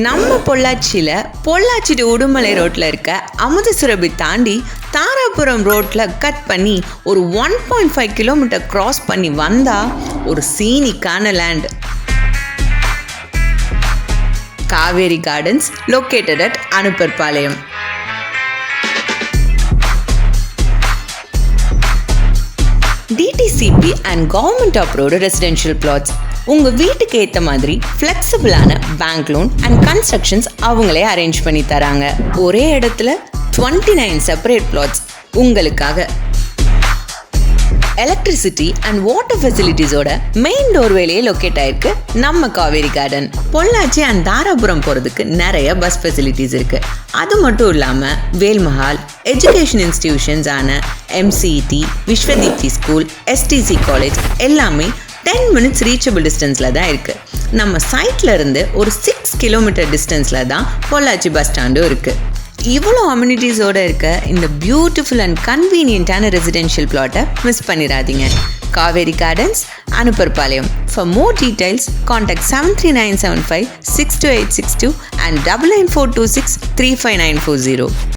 நம்ம பொள்ளாச்சி டு உடுமலை ரோட்டில் இருக்க அமுதசுரபி தாண்டி தாராபுரம் ரோட்டில் கட் பண்ணி ஒரு 1.5 கிலோமீட்டர் கிராஸ் பண்ணி வந்தால் ஒரு சீனிக்கான land. Kaveri gardens located at Anupparpalayam. DTCP and government approved residential plots. உங்கள் வீட்டுக்கு ஏற்ற மாதிரி ஃப்ளெக்சிபிளான பேங்க் லோன் அண்ட் கன்ஸ்ட்ரக்ஷன்ஸ் அவங்களே அரேஞ்ச் பண்ணி தராங்க. ஒரே இடத்துல 29 செப்பரேட் பிளாட்ஸ் உங்களுக்காக. எலக்ட்ரிசிட்டி அண்ட் வாட்டர் ஃபெசிலிட்டிஸோட மெயின் டோர்வேலையே லொக்கேட் ஆயிருக்கு நம்ம காவேரி கார்டன். பொள்ளாச்சி அண்ட் தாராபுரம் போகிறதுக்கு நிறைய பஸ் ஃபெசிலிட்டிஸ் இருக்கு. அது மட்டும் இல்லாமல் வேல்மஹால், எஜுகேஷன் இன்ஸ்டிடியூஷன்ஸ் ஆன MCET, Viswadeepthi school, STC college எல்லாமே 10 minutes ரீச்சபிள் டிஸ்டன்ஸில் தான் இருக்குது. நம்ம சைட்டில் இருந்து ஒரு 6 கிலோமீட்டர் டிஸ்டன்ஸில் தான் பொள்ளாச்சி பஸ் ஸ்டாண்டும் இருக்குது. இவ்வளோ அம்யூனிட்டிஸோடு இருக்க இந்த பியூட்டிஃபுல் அண்ட் கன்வீனியன்ட்டான ரெசிடென்ஷியல் பிளாட்டை மிஸ் பண்ணிடாதீங்க. Kaveri gardens, Anupparpalayam. For more details, contact 73975 62862 and 99426 35940.